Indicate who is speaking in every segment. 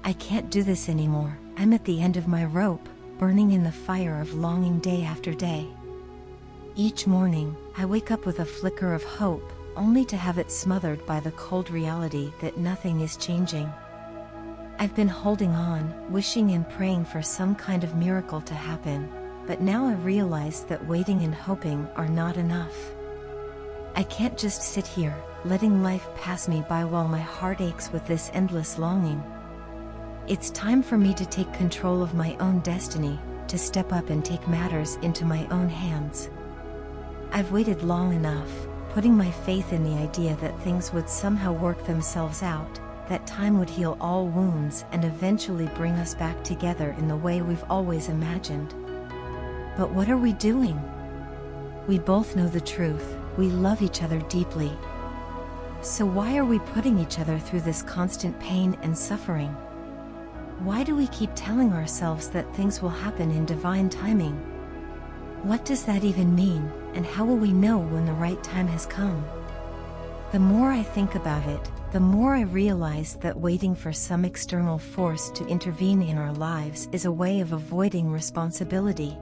Speaker 1: I can't do this anymore. I'm at the end of my rope, burning in the fire of longing day after day. Each morning, I wake up with a flicker of hope, only to have it smothered by the cold reality that nothing is changing. I've been holding on, wishing and praying for some kind of miracle to happen, but now I realize that waiting and hoping are not enough. I can't just sit here, letting life pass me by while my heart aches with this endless longing. It's time for me to take control of my own destiny, to step up and take matters into my own hands. I've waited long enough, putting my faith in the idea that things would somehow work themselves out, that time would heal all wounds and eventually bring us back together in the way we've always imagined. But what are we doing? We both know the truth, we love each other deeply. So why are we putting each other through this constant pain and suffering? Why do we keep telling ourselves that things will happen in divine timing? What does that even mean, and how will we know when the right time has come? The more I think about it, the more I realize that waiting for some external force to intervene in our lives is a way of avoiding responsibility.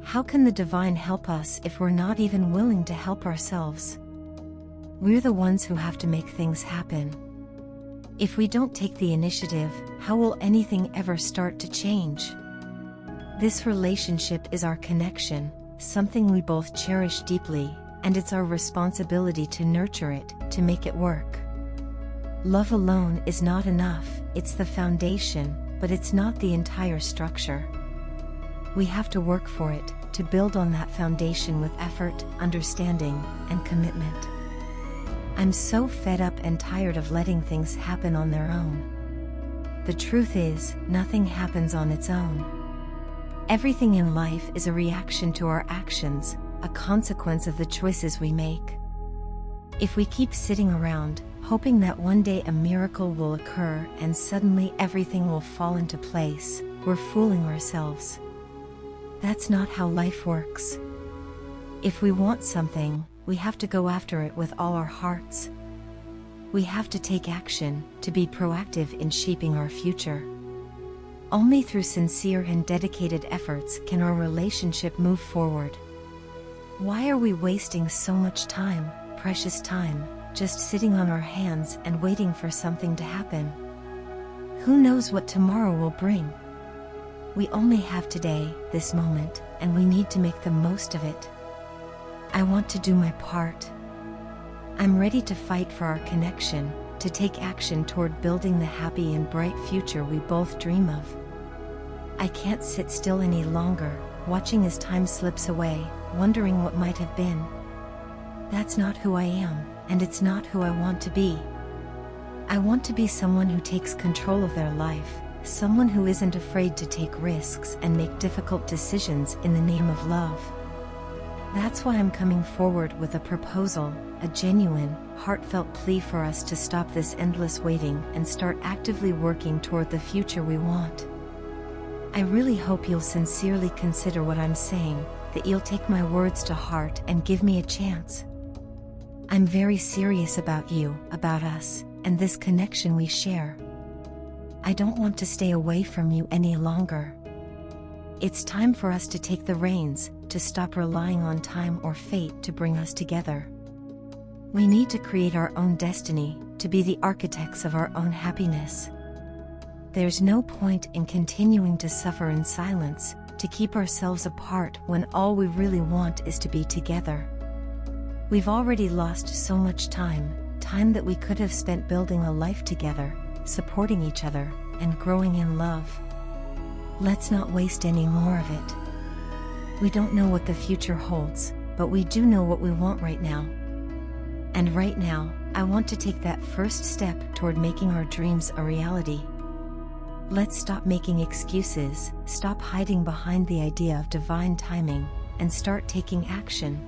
Speaker 1: How can the divine help us if we're not even willing to help ourselves? We're the ones who have to make things happen. If we don't take the initiative, how will anything ever start to change? This relationship is our connection, something we both cherish deeply, and it's our responsibility to nurture it, to make it work. Love alone is not enough, it's the foundation, but it's not the entire structure. We have to work for it, to build on that foundation with effort, understanding, and commitment. I'm so fed up and tired of letting things happen on their own. The truth is, nothing happens on its own. Everything in life is a reaction to our actions, a consequence of the choices we make. If we keep sitting around, hoping that one day a miracle will occur and suddenly everything will fall into place, we're fooling ourselves. That's not how life works. If we want something, we have to go after it with all our hearts. We have to take action, to be proactive in shaping our future. Only through sincere and dedicated efforts can our relationship move forward. Why are we wasting so much time, precious time, just sitting on our hands and waiting for something to happen? Who knows what tomorrow will bring? We only have today, this moment, and we need to make the most of it. I want to do my part. I'm ready to fight for our connection, to take action toward building the happy and bright future we both dream of. I can't sit still any longer, watching as time slips away, wondering what might have been. That's not who I am, and it's not who I want to be. I want to be someone who takes control of their life, someone who isn't afraid to take risks and make difficult decisions in the name of love. That's why I'm coming forward with a proposal, a genuine, heartfelt plea for us to stop this endless waiting and start actively working toward the future we want. I really hope you'll sincerely consider what I'm saying, that you'll take my words to heart and give me a chance. I'm very serious about you, about us, and this connection we share. I don't want to stay away from you any longer. It's time for us to take the reins, to stop relying on time or fate to bring us together. We need to create our own destiny, to be the architects of our own happiness. There's no point in continuing to suffer in silence, to keep ourselves apart when all we really want is to be together. We've already lost so much time that we could have spent building a life together, supporting each other, and growing in love. Let's not waste any more of it. We don't know what the future holds, but we do know what we want right now. And right now, I want to take that first step toward making our dreams a reality. Let's stop making excuses, stop hiding behind the idea of divine timing, and start taking action.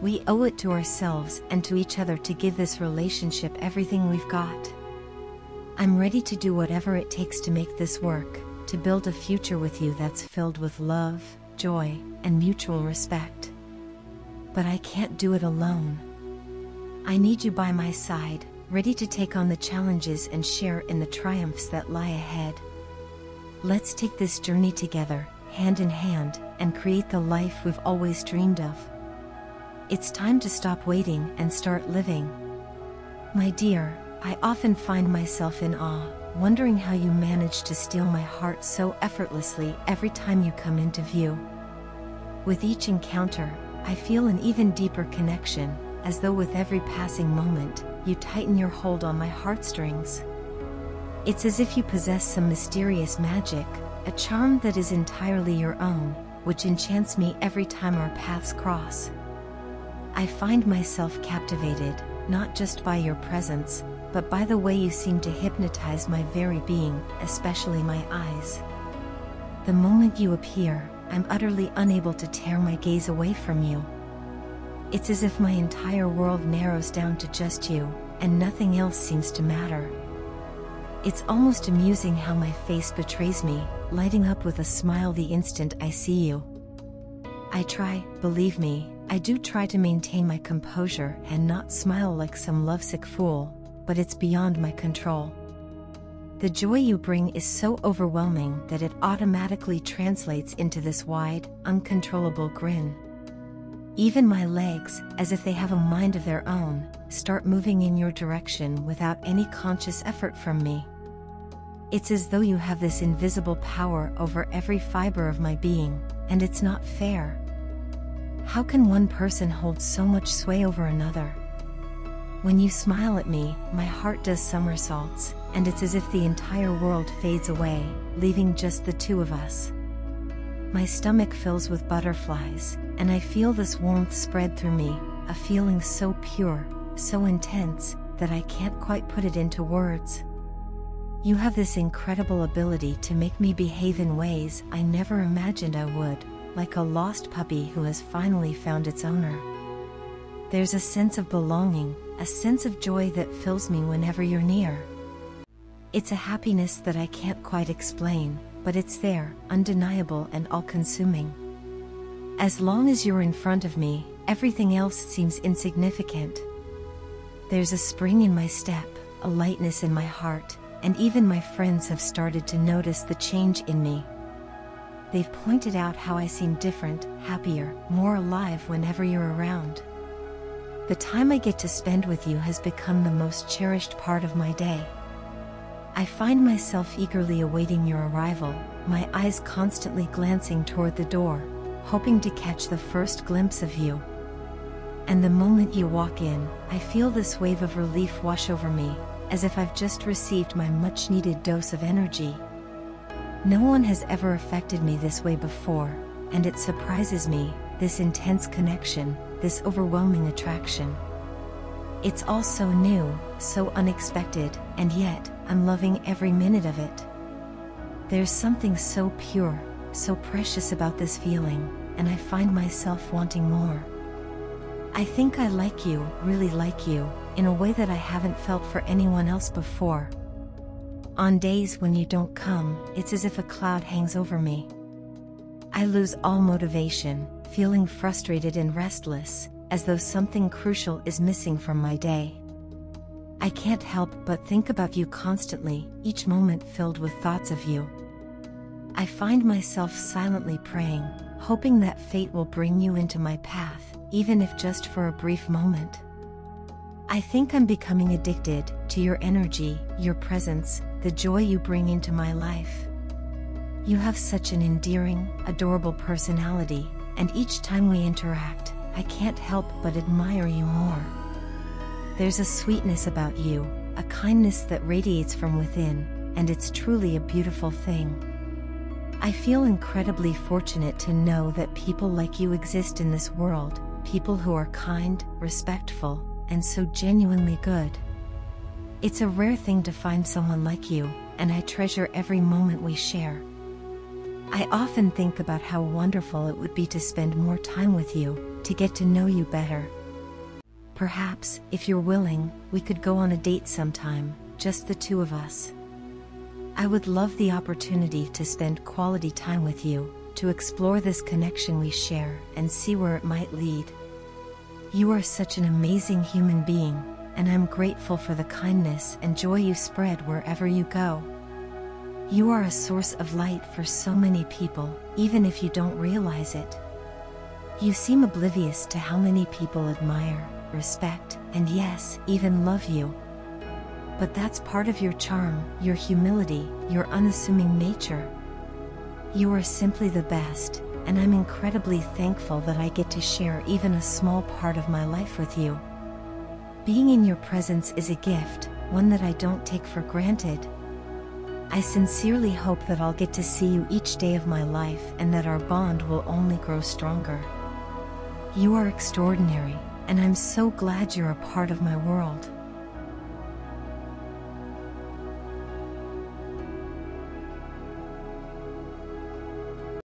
Speaker 1: We owe it to ourselves and to each other to give this relationship everything we've got. I'm ready to do whatever it takes to make this work, to build a future with you that's filled with love, joy, and mutual respect. But I can't do it alone. I need you by my side, ready to take on the challenges and share in the triumphs that lie ahead. Let's take this journey together, hand in hand, and create the life we've always dreamed of. It's time to stop waiting and start living. My dear, I often find myself in awe, wondering how you manage to steal my heart so effortlessly every time you come into view. With each encounter, I feel an even deeper connection, as though with every passing moment, you tighten your hold on my heartstrings. It's as if you possess some mysterious magic, a charm that is entirely your own, which enchants me every time our paths cross. I find myself captivated, not just by your presence, but by the way you seem to hypnotize my very being, especially my eyes. The moment you appear, I'm utterly unable to tear my gaze away from you. It's as if my entire world narrows down to just you, and nothing else seems to matter. It's almost amusing how my face betrays me, lighting up with a smile the instant I see you. I try, believe me, I do try to maintain my composure and not smile like some lovesick fool, but it's beyond my control. The joy you bring is so overwhelming that it automatically translates into this wide, uncontrollable grin. Even my legs, as if they have a mind of their own, start moving in your direction without any conscious effort from me. It's as though you have this invisible power over every fiber of my being, and it's not fair. How can one person hold so much sway over another? When you smile at me, my heart does somersaults, and it's as if the entire world fades away, leaving just the two of us. My stomach fills with butterflies, and I feel this warmth spread through me, a feeling so pure, so intense, that I can't quite put it into words. You have this incredible ability to make me behave in ways I never imagined I would, like a lost puppy who has finally found its owner. There's a sense of belonging, a sense of joy that fills me whenever you're near. It's a happiness that I can't quite explain, but it's there, undeniable and all-consuming. As long as you're in front of me, everything else seems insignificant. There's a spring in my step, a lightness in my heart, and even my friends have started to notice the change in me. They've pointed out how I seem different, happier, more alive whenever you're around. The time I get to spend with you has become the most cherished part of my day. I find myself eagerly awaiting your arrival, my eyes constantly glancing toward the door, hoping to catch the first glimpse of you. And the moment you walk in, I feel this wave of relief wash over me, as if I've just received my much-needed dose of energy. No one has ever affected me this way before, and it surprises me, this intense connection, this overwhelming attraction. It's all so new, so unexpected, and yet, I'm loving every minute of it. There's something so pure, so precious about this feeling, and I find myself wanting more. I think I like you, really like you, in a way that I haven't felt for anyone else before. On days when you don't come, it's as if a cloud hangs over me. I lose all motivation, feeling frustrated and restless, as though something crucial is missing from my day. I can't help but think about you constantly, each moment filled with thoughts of you. I find myself silently praying, hoping that fate will bring you into my path, even if just for a brief moment. I think I'm becoming addicted to your energy, your presence, the joy you bring into my life. You have such an endearing, adorable personality, and each time we interact, I can't help but admire you more. There's a sweetness about you, a kindness that radiates from within, and it's truly a beautiful thing. I feel incredibly fortunate to know that people like you exist in this world, people who are kind, respectful, and so genuinely good. It's a rare thing to find someone like you, and I treasure every moment we share. I often think about how wonderful it would be to spend more time with you, to get to know you better. Perhaps, if you're willing, we could go on a date sometime, just the two of us. I would love the opportunity to spend quality time with you, to explore this connection we share, and see where it might lead. You are such an amazing human being, and I'm grateful for the kindness and joy you spread wherever you go. You are a source of light for so many people, even if you don't realize it. You seem oblivious to how many people admire, respect, and yes, even love you. But that's part of your charm, your humility, your unassuming nature. You are simply the best, and I'm incredibly thankful that I get to share even a small part of my life with you. Being in your presence is a gift, one that I don't take for granted. I sincerely hope that I'll get to see you each day of my life and that our bond will only grow stronger. You are extraordinary, and I'm so glad you're a part of my world.